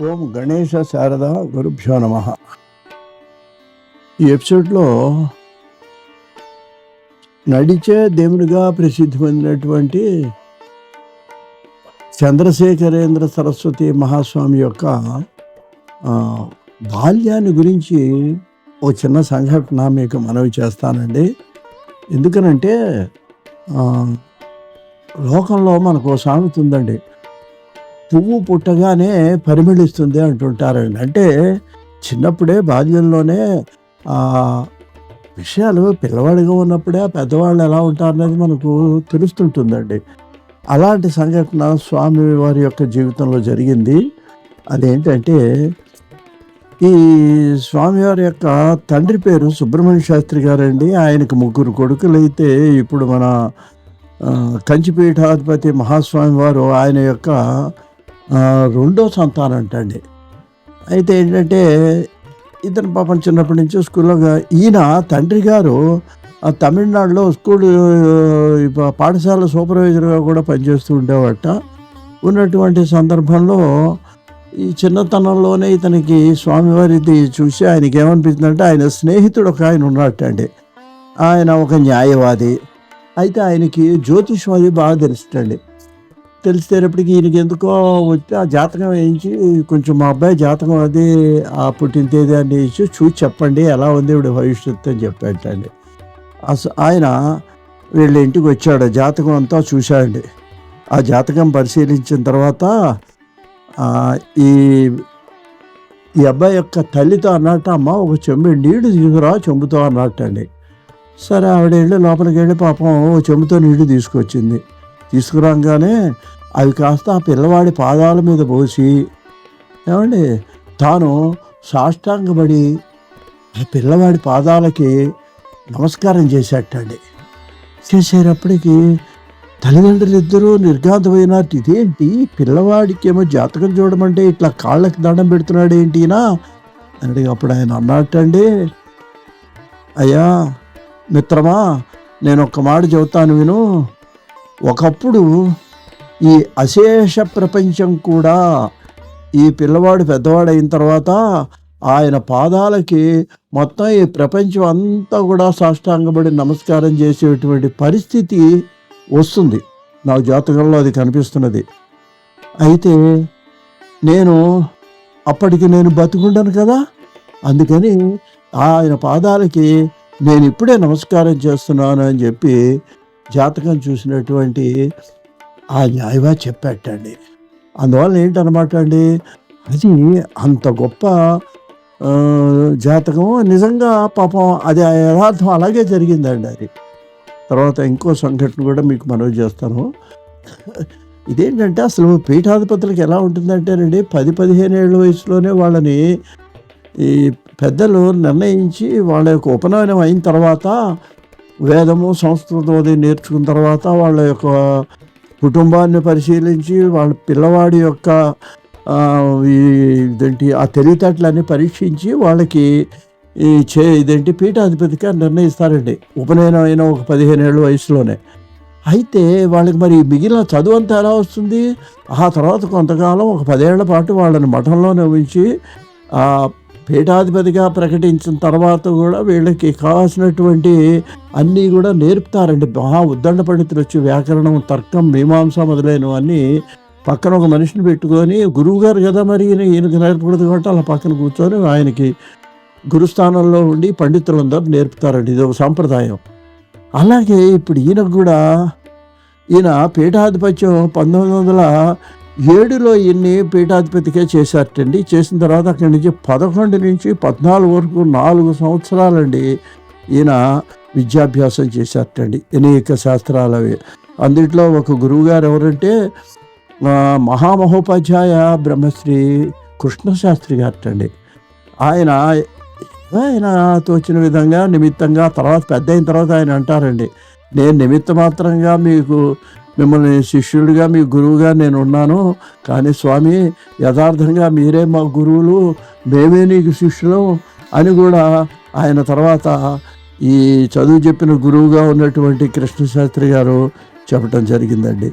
ఓం గణేశ శారద గురుభ్యో నమ. ఈ ఎపిసోడ్లో నడిచే దేవునిగా ప్రసిద్ధి పొందినటువంటి చంద్రశేఖరేంద్ర సరస్వతి మహాస్వామి యొక్క బాల్యాన్ని గురించి ఓ చిన్న సంఘటన మీకు మనవి చేస్తానండి. ఎందుకనంటే లోకంలో మనకు సామెత ఉందండి, పువ్వు పుట్టగానే పరిమళిస్తుంది అంటుంటారండి. అంటే చిన్నప్పుడే బాల్యంలోనే విషయాలు పిల్లవాడిగా ఉన్నప్పుడే పెద్దవాళ్ళు ఎలా ఉంటారనేది మనకు తెలుస్తుంటుందండి. అలాంటి సంఘటన స్వామి వారి యొక్క జీవితంలో జరిగింది. అదేంటంటే, ఈ స్వామివారి యొక్క తండ్రి పేరు సుబ్రహ్మణ్య శాస్త్రి గారండి. ఆయనకు 3 కొడుకులు అయితే ఇప్పుడు మన కంచిపీఠాధిపతి మహాస్వామి వారు ఆయన యొక్క 2వ సంతానం అంటండి. అయితే ఏంటంటే, ఇతను పాపం చిన్నప్పటి నుంచి స్కూల్లో ఈయన తండ్రి గారు తమిళనాడులో స్కూల్ పాఠశాల సూపర్వైజర్గా కూడా పనిచేస్తూ ఉండేవాట. ఉన్నటువంటి సందర్భంలో ఈ చిన్నతనంలోనే ఇతనికి స్వామివారిది చూసి ఆయనకి ఏమనిపించిందంటే, ఆయన స్నేహితుడు ఒక ఆయన ఉన్నట్టండి. ఆయన ఒక న్యాయవాది. అయితే ఆయనకి జ్యోతిష్యం అది బాగా తెలుస్తుందండి. తెలిసేటప్పటికి ఈయనకి ఎందుకో వచ్చి ఆ జాతకం వేయించి, కొంచెం మా అబ్బాయి జాతకం అది ఆ పుట్టిన తేదీ అని చూసి చెప్పండి, ఎలా ఉంది ఇప్పుడు భవిష్యత్తు అని చెప్పాడండి. ఆయన వీళ్ళ ఇంటికి వచ్చాడు, జాతకం అంతా చూశాడండి. ఆ జాతకం పరిశీలించిన తర్వాత ఈ అబ్బాయి యొక్క తల్లితో అన్నట్టు, అమ్మ ఒక చెంబు నీళ్లు తీసుకురా చెంబుతో అన్నట్టండి. సరే, ఆవిడ వెళ్ళి లోపలికి వెళ్ళి పాపం చెంబుతో నీళ్లు తీసుకొచ్చింది. తీసుకురాగానే అవి కాస్త ఆ పిల్లవాడి పాదాల మీద పోసి ఏమండి తాను సాష్టాంగపడి ఆ పిల్లవాడి పాదాలకి నమస్కారం చేసేటండి. చేసేటప్పటికి తల్లిదండ్రులు ఇద్దరూ నిర్ఘాంతమైనట్టు, ఇదేంటి పిల్లవాడికి ఏమో జాతకం చూడమంటే ఇట్లా కాళ్ళకి దండం పెడుతున్నాడు ఏంటినా అని. అప్పుడు ఆయన అన్నట్టండి, అయ్యా మిత్రమా, నేను ఒక్క మాట చెబుతాను విను. ఒకప్పుడు ఈ అశేష ప్రపంచం కూడా ఈ పిల్లవాడు పెద్దవాడు అయిన తర్వాత ఆయన పాదాలకి మొత్తం ఈ ప్రపంచం అంతా కూడా సాష్టాంగపడి నమస్కారం చేసేటువంటి పరిస్థితి వస్తుంది. నా జాతకంలో అది కనిపిస్తున్నది. అయితే అప్పటికి నేను బతుకుంటాను కదా, అందుకని ఆయన పాదాలకి నేను ఇప్పుడే నమస్కారం చేస్తున్నాను అని చెప్పి జాతకం చూసినటువంటి ఆ న్యాయవాది చెప్పాటండి. అందువల్ల ఏంటన్నమాట అండి, అది అంత గొప్ప జాతకం. నిజంగా పాపం అది యథార్థం అలాగే జరిగిందండి. అది తర్వాత ఇంకో సంఘటన కూడా మీకు మనవి చేస్తాను. ఇదేంటంటే, అసలు పీఠాధిపతులకు ఎలా ఉంటుందంటేనండి, 10-15 ఏళ్ళ వయసులోనే వాళ్ళని ఈ పెద్దలు నిర్ణయించి వాళ్ళ యొక్క ఉపనయనం అయిన తర్వాత వేదము సంస్కృతం అది నేర్చుకున్న తర్వాత వాళ్ళ యొక్క కుటుంబాన్ని పరిశీలించి వాళ్ళ పిల్లవాడి యొక్క ఆ తెలివితేటలన్నీ పరీక్షించి వాళ్ళకి పీఠాధిపతిగా నిర్ణయిస్తారండి, ఉపనయనం అయిన ఒక 15 ఏళ్ళ వయసులోనే. అయితే వాళ్ళకి మరి మిగిలిన చదువు అంతా ఎలా వస్తుంది? ఆ తర్వాత కొంతకాలం ఒక 10 ఏళ్ల పాటు వాళ్ళని మఠంలోనే ఉంచి పీఠాధిపతిగా ప్రకటించిన తర్వాత కూడా వీళ్ళకి కావాల్సినటువంటి అన్నీ కూడా నేర్పుతారండి. మహా ఉద్దండ పండితులు వచ్చి వ్యాకరణం, తర్కం, మీమాంస మొదలైనవన్నీ పక్కన ఒక మనిషిని పెట్టుకొని, గురువు గారు కదా మరి ఈయనకి నేర్పకూడదు కాబట్టి అలా పక్కన కూర్చొని ఆయనకి గురుస్థానంలో ఉండి పండితులందరూ నేర్పుతారండి. ఇది ఒక సాంప్రదాయం. అలాగే ఇప్పుడు ఈయనకు కూడా ఈయన పీఠాధిపత్యం 1907లో ఈయన్ని పీఠాధిపతిగా చేశారటండి. చేసిన తర్వాత అక్కడి నుంచి 11 నుంచి 14 వరకు 4 సంవత్సరాలండి ఈయన విద్యాభ్యాసం చేశారటండి, అనేక శాస్త్రాలు అవి. అందుట్లో ఒక గురువుగారు ఎవరంటే మహామహోపాధ్యాయ బ్రహ్మశ్రీ కృష్ణశాస్త్రి గారటండి. ఆయన తోచిన విధంగా నిమిత్తంగా తర్వాత పెద్ద అయిన తర్వాత ఆయన అంటారండి, నేను నిమిత్త మాత్రంగా మిమ్మల్ని శిష్యుడిగా మీ గురువుగా నేను ఉన్నాను, కానీ స్వామి యథార్థంగా మీరే మా గురువులు, మేమే నీకు శిష్యులు అని కూడా ఆయన తర్వాత ఈ చదువు చెప్పిన గురువుగా ఉన్నటువంటి కృష్ణశాస్త్రి గారు చెప్పటం జరిగిందండి.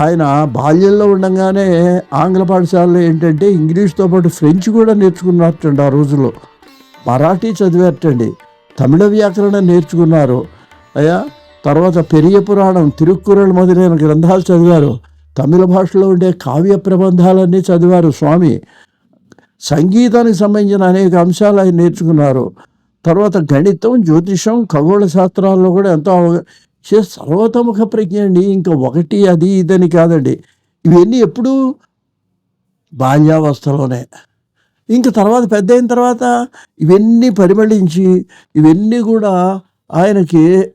ఆయన బాల్యంలో ఉండంగానే ఆంగ్ల పాఠశాలలో ఏంటంటే ఇంగ్లీష్‌తో పాటు ఫ్రెంచ్ కూడా నేర్చుకున్నారటండి ఆ రోజుల్లో. మరాఠీ చదివారటండి. తమిళ వ్యాకరణం నేర్చుకున్నారు. అయ్యా తర్వాత పెరియ పురాణం, తిరుక్కురళ్ మొదలైన గ్రంథాలు చదివారు. తమిళ భాషలో ఉండే కావ్య ప్రబంధాలన్నీ చదివారు స్వామి. సంగీతానికి సంబంధించిన అనేక అంశాలు ఆయన నేర్చుకున్నారు. తర్వాత గణితం, జ్యోతిషం, ఖగోళ శాస్త్రాల్లో కూడా ఎంతో సర్వతోముఖ ప్రజ్ఞ అండి. ఇంకా ఒకటి అది ఇదని కాదండి. ఇవన్నీ ఎప్పుడు బాల్యావస్థలోనే. ఇంక తర్వాత పెద్దయిన తర్వాత ఇవన్నీ పరిమళించి, ఇవన్నీ కూడా ఆయనకి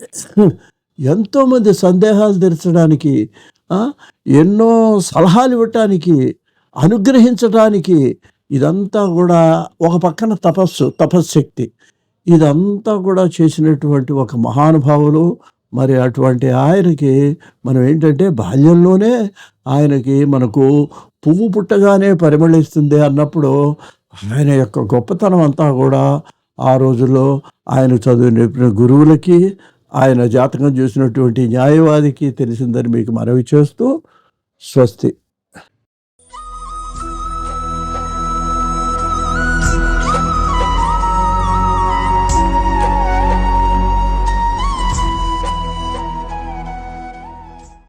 ఎంతోమంది సందేహాలు తీర్చడానికి, ఆ! ఎన్నో సలహాలు ఇవ్వటానికి, అనుగ్రహించటానికి ఇదంతా కూడా ఒక పక్కన తపశ్శక్తి. ఇదంతా కూడా చేసినటువంటి ఒక మహానుభావులు. మరి అటువంటి ఆయనకి మనం ఏంటంటే బాల్యంలోనే ఆయనకి మనకు పువ్వు పుట్టగానే పరిమళిస్తుంది అన్నప్పుడు ఆయన యొక్క గొప్పతనం అంతా కూడా ఆ రోజుల్లో ఆయన చదువు నేర్పిన గురువులకి, ఆయన జాతకం చూసినటువంటి న్యాయవాదికి తెలిసిందని మీకు మనవి చేస్తూ స్వస్తి.